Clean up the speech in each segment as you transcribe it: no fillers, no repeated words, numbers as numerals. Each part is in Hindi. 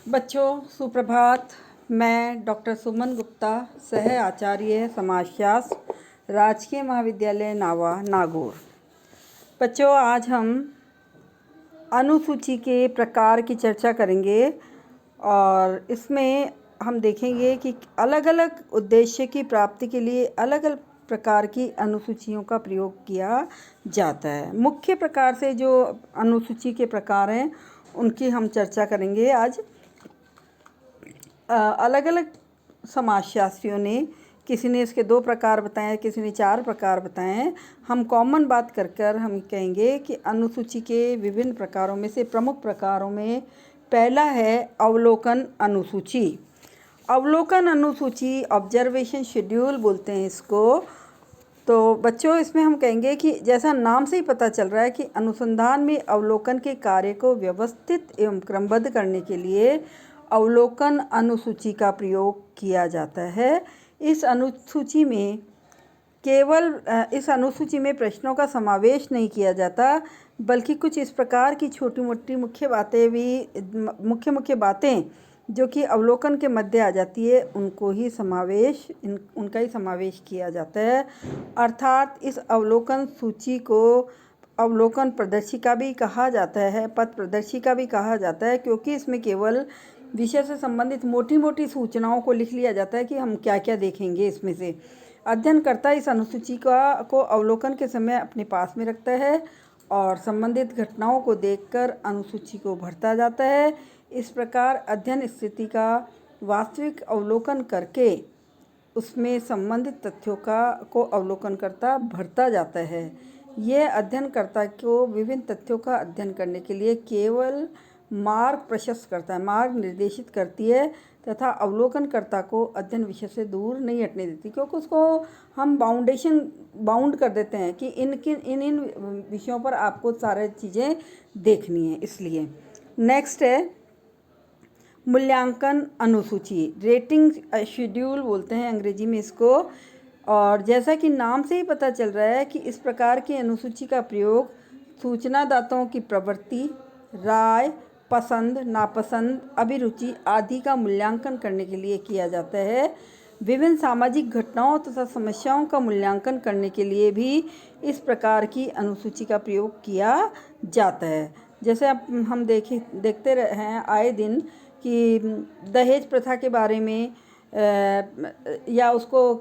बच्चों सुप्रभात। मैं डॉक्टर सुमन गुप्ता, सह आचार्य समाजशास्त्र, राजकीय महाविद्यालय नावा, नागौर। बच्चों, आज हम अनुसूची के प्रकार की चर्चा करेंगे और इसमें हम देखेंगे कि अलग अलग उद्देश्य की प्राप्ति के लिए अलग अलग प्रकार की अनुसूचियों का प्रयोग किया जाता है। मुख्य प्रकार से जो अनुसूची के प्रकार हैं उनकी हम चर्चा करेंगे आज। अलग अलग समाजशास्त्रियों ने, किसी ने इसके 2 प्रकार बताए, किसी ने 4 प्रकार बताए हैं। हम कॉमन बात कर हम कहेंगे कि अनुसूची के विभिन्न प्रकारों में से प्रमुख प्रकारों में पहला है अवलोकन अनुसूची। अवलोकन अनुसूची, ऑब्जर्वेशन शेड्यूल बोलते हैं इसको। तो बच्चों, इसमें हम कहेंगे कि जैसा नाम से ही पता चल रहा है कि अनुसंधान में अवलोकन के कार्य को व्यवस्थित एवं क्रमबद्ध करने के लिए अवलोकन अनुसूची का प्रयोग किया जाता है। इस अनुसूची में प्रश्नों का समावेश नहीं किया जाता, बल्कि कुछ इस प्रकार की छोटी मोटी मुख्य बातें जो कि अवलोकन के मध्य आ जाती है उनका ही समावेश किया जाता है। अर्थात इस अवलोकन सूची को अवलोकन प्रदर्शिका भी कहा जाता है, पथ प्रदर्शिका भी कहा जाता है, क्योंकि इसमें केवल विषय से संबंधित मोटी मोटी सूचनाओं को लिख लिया जाता है कि हम क्या क्या देखेंगे इसमें से। अध्ययनकर्ता इस अनुसूची को अवलोकन के समय अपने पास में रखता है और संबंधित घटनाओं को देखकर अनुसूची को भरता जाता है। इस प्रकार अध्ययन स्थिति का वास्तविक अवलोकन करके उसमें संबंधित तथ्यों को अवलोकनकर्ता भरता जाता है। यह अध्ययनकर्ता को विभिन्न तथ्यों का अध्ययन करने के लिए केवल मार्ग प्रशस्त करता है, मार्ग निर्देशित करती है, तथा अवलोकनकर्ता को अध्ययन विषय से दूर नहीं हटने देती, क्योंकि उसको हम बाउंड कर देते हैं कि इन विषयों पर आपको सारी चीज़ें देखनी है। इसलिए नेक्स्ट है मूल्यांकन अनुसूची, रेटिंग शेड्यूल बोलते हैं अंग्रेजी में इसको। और जैसा कि नाम से ही पता चल रहा है कि इस प्रकार की अनुसूची का प्रयोग सूचनादाताओं की प्रवृत्ति, राय, पसंद, नापसंद, अभिरुचि आदि का मूल्यांकन करने के लिए किया जाता है। विभिन्न सामाजिक घटनाओं तथा समस्याओं का मूल्यांकन करने के लिए भी इस प्रकार की अनुसूची का प्रयोग किया जाता है। जैसे अब हम देखते हैं आए दिन कि दहेज प्रथा के बारे में या उसको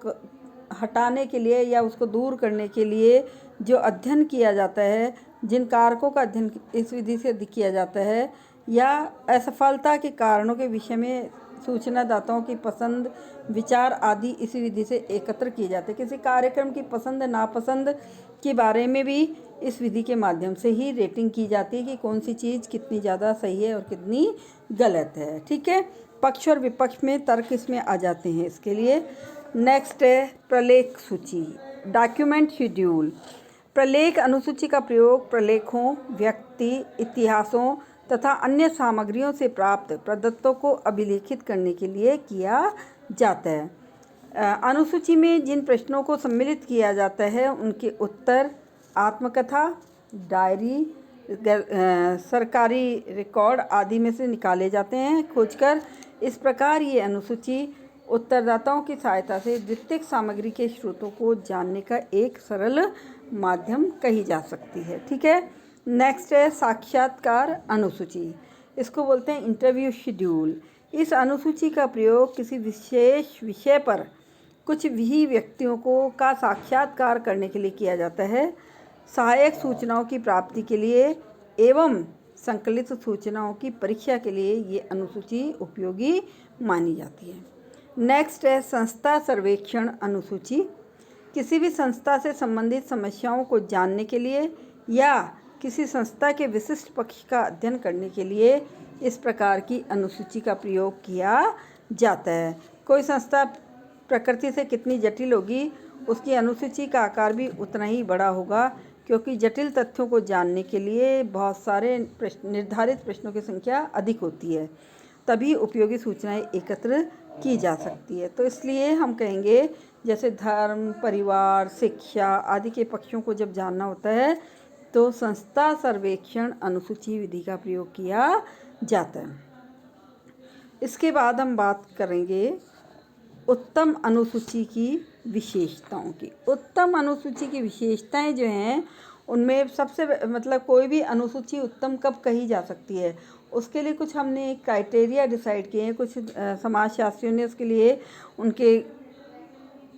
हटाने के लिए या उसको दूर करने के लिए जो अध्ययन किया जाता है, जिन कारकों का अध्ययन इस विधि से किया जाता है, या असफलता के कारणों के विषय में सूचनादाताओं की पसंद, विचार आदि इसी विधि से एकत्र किए जाते हैं। किसी कार्यक्रम की पसंद नापसंद के बारे में भी इस विधि के माध्यम से ही रेटिंग की जाती है कि कौन सी चीज़ कितनी ज़्यादा सही है और कितनी गलत है। ठीक है, पक्ष और विपक्ष में तर्क इसमें आ जाते हैं इसके लिए। नेक्स्ट है प्रलेख सूची, डॉक्यूमेंट शेड्यूल। प्रलेख अनुसूची का प्रयोग प्रलेखों, व्यक्ति, इतिहासों तथा अन्य सामग्रियों से प्राप्त प्रदत्तों को अभिलेखित करने के लिए किया जाता है। अनुसूची में जिन प्रश्नों को सम्मिलित किया जाता है उनके उत्तर आत्मकथा, डायरी, सरकारी रिकॉर्ड आदि में से निकाले जाते हैं खोजकर। इस प्रकार ये अनुसूची उत्तरदाताओं की सहायता से द्वितीयक सामग्री के स्रोतों को जानने का एक सरल माध्यम कही जा सकती है। ठीक है, नेक्स्ट है साक्षात्कार अनुसूची, इसको बोलते हैं इंटरव्यू शेड्यूल। इस अनुसूची का प्रयोग किसी विशेष विषय पर कुछ भी व्यक्तियों का साक्षात्कार करने के लिए किया जाता है। सहायक सूचनाओं की प्राप्ति के लिए एवं संकलित सूचनाओं की परीक्षा के लिए ये अनुसूची उपयोगी मानी जाती है। नेक्स्ट है संस्था सर्वेक्षण अनुसूची। किसी भी संस्था से संबंधित समस्याओं को जानने के लिए या किसी संस्था के विशिष्ट पक्ष का अध्ययन करने के लिए इस प्रकार की अनुसूची का प्रयोग किया जाता है। कोई संस्था प्रकृति से कितनी जटिल होगी, उसकी अनुसूची का आकार भी उतना ही बड़ा होगा, क्योंकि जटिल तथ्यों को जानने के लिए बहुत सारे निर्धारित प्रश्नों की संख्या अधिक होती है, तभी उपयोगी सूचनाएं एकत्र की जा सकती है। तो इसलिए हम कहेंगे जैसे धर्म, परिवार, शिक्षा आदि के पक्षों को जब जानना होता है तो संस्था सर्वेक्षण अनुसूची विधि का प्रयोग किया जाता है। इसके बाद हम बात करेंगे उत्तम अनुसूची की विशेषताओं की। उत्तम अनुसूची की विशेषताएं जो हैं उनमें सबसे मतलब कोई भी अनुसूची उत्तम कब कही जा सकती है, उसके लिए कुछ हमने क्राइटेरिया डिसाइड किए हैं। कुछ समाजशास्त्रियों ने उसके लिए उनके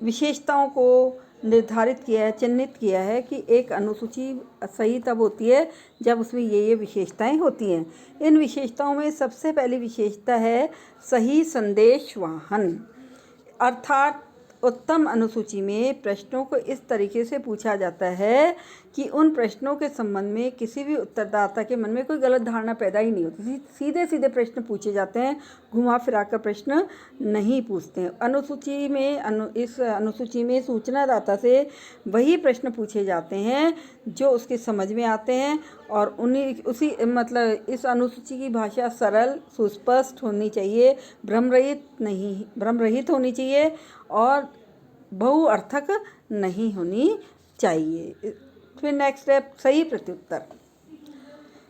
विशेषताओं को निर्धारित किया है, चिन्हित किया है कि एक अनुसूची सही तब होती है जब उसमें ये विशेषताएं होती हैं। इन विशेषताओं में सबसे पहली विशेषता है सही संदेश वाहन। अर्थात उत्तम अनुसूची में प्रश्नों को इस तरीके से पूछा जाता है कि उन प्रश्नों के संबंध में किसी भी उत्तरदाता के मन में कोई गलत धारणा पैदा ही नहीं होती। सीधे सीधे प्रश्न पूछे जाते हैं, घुमा फिरा कर प्रश्न नहीं पूछते हैं। अनुसूची में इस अनुसूची में सूचनादाता से वही प्रश्न पूछे जाते हैं जो उसके समझ में आते हैं और मतलब इस अनुसूची की भाषा सरल सुस्पष्ट होनी चाहिए, भ्रमरहित होनी चाहिए और बहुअर्थक नहीं होनी चाहिए। फिर नेक्स्ट स्टेप सही प्रत्युत्तर।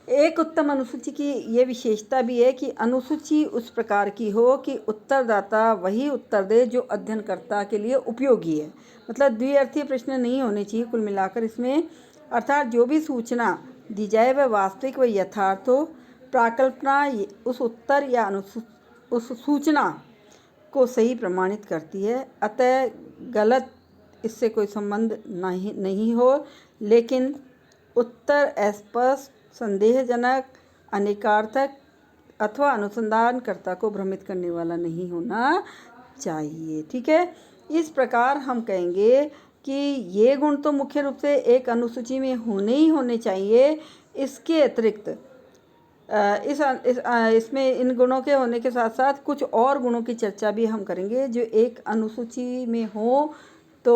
एक उत्तम अनुसूची की ये विशेषता भी है कि अनुसूची उस प्रकार की हो कि उत्तरदाता वही उत्तर दे जो अध्ययनकर्ता के लिए उपयोगी है। मतलब द्विअर्थीय प्रश्न नहीं होने चाहिए कुल मिलाकर इसमें। अर्थात जो भी सूचना दी जाए वह वास्तविक व यथार्थ हो। प्राकल्पना उस उत्तर या उस सूचना को सही प्रमाणित करती है, अतः गलत इससे कोई संबंध नहीं हो, लेकिन उत्तर अस्पष्ट, संदेहजनक, अनेकार्थक अथवा अनुसंधानकर्ता को भ्रमित करने वाला नहीं होना चाहिए। ठीक है, इस प्रकार हम कहेंगे कि ये गुण तो मुख्य रूप से एक अनुसूची में होने चाहिए। इसके अतिरिक्त इसमें इन गुणों के होने के साथ साथ कुछ और गुणों की चर्चा भी हम करेंगे जो एक अनुसूची में हो तो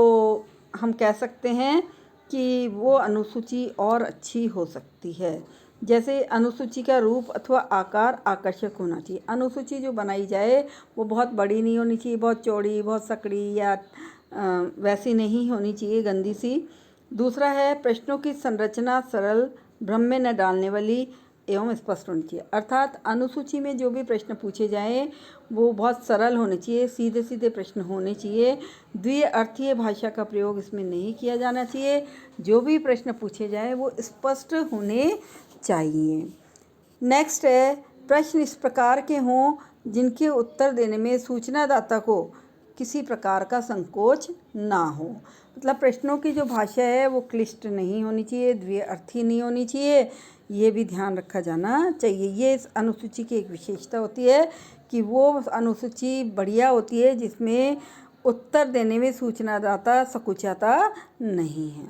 हम कह सकते हैं कि वो अनुसूची और अच्छी हो सकती है। जैसे अनुसूची का रूप अथवा आकार आकर्षक होना चाहिए। अनुसूची जो बनाई जाए वो बहुत बड़ी नहीं होनी चाहिए, बहुत चौड़ी, बहुत सकड़ी या वैसी नहीं होनी चाहिए, गंदी सी। दूसरा है प्रश्नों की संरचना सरल, भ्रम में न डालने वाली एवं स्पष्ट होनी चाहिए। अर्थात अनुसूची में जो भी प्रश्न पूछे जाएं वो बहुत सरल होने चाहिए, सीधे सीधे प्रश्न होने चाहिए। द्विअर्थीय भाषा का प्रयोग इसमें नहीं किया जाना चाहिए। जो भी प्रश्न पूछे जाएं वो स्पष्ट होने चाहिए। नेक्स्ट है प्रश्न इस प्रकार के हों जिनके उत्तर देने में सूचनादाता को किसी प्रकार का संकोच ना हो। मतलब प्रश्नों की जो भाषा है वो क्लिष्ट नहीं होनी चाहिए, द्विअर्थी नहीं होनी चाहिए, ये भी ध्यान रखा जाना चाहिए। ये इस अनुसूची की एक विशेषता होती है कि वो अनुसूची बढ़िया होती है जिसमें उत्तर देने में सूचनादाता संकुचाता नहीं है।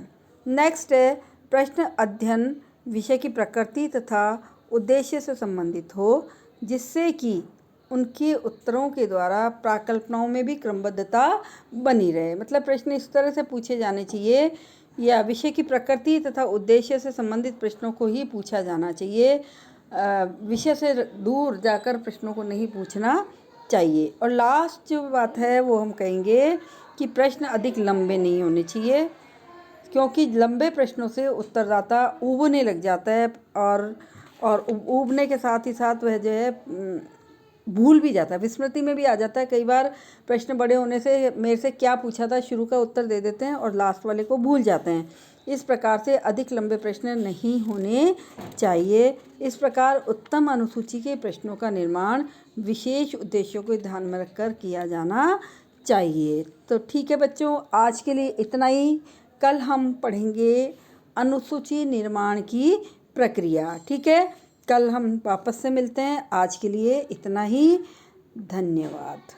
नेक्स्ट है प्रश्न अध्ययन विषय की प्रकृति तथा उद्देश्य से संबंधित हो, जिससे कि उनके उत्तरों के द्वारा प्राकल्पनाओं में भी क्रमबद्धता बनी रहे। मतलब प्रश्न इस तरह से पूछे जाने चाहिए या विषय की प्रकृति तथा उद्देश्य से संबंधित प्रश्नों को ही पूछा जाना चाहिए, विषय से दूर जाकर प्रश्नों को नहीं पूछना चाहिए। और लास्ट जो बात है वो हम कहेंगे कि प्रश्न अधिक लंबे नहीं होने चाहिए, क्योंकि लंबे प्रश्नों से उत्तरदाता ऊबने लग जाता है और ऊबने के साथ ही साथ वह जो है भूल भी जाता है, विस्मृति में भी आ जाता है। कई बार प्रश्न बड़े होने से मेरे से क्या पूछा था शुरू का उत्तर दे देते हैं और लास्ट वाले को भूल जाते हैं। इस प्रकार से अधिक लंबे प्रश्न नहीं होने चाहिए। इस प्रकार उत्तम अनुसूची के प्रश्नों का निर्माण विशेष उद्देश्यों को ध्यान में रखकर किया जाना चाहिए। तो ठीक है बच्चों, आज के लिए इतना ही। कल हम पढ़ेंगे अनुसूची निर्माण की प्रक्रिया। ठीक है, कल हम वापस से मिलते हैं। आज के लिए इतना ही। धन्यवाद।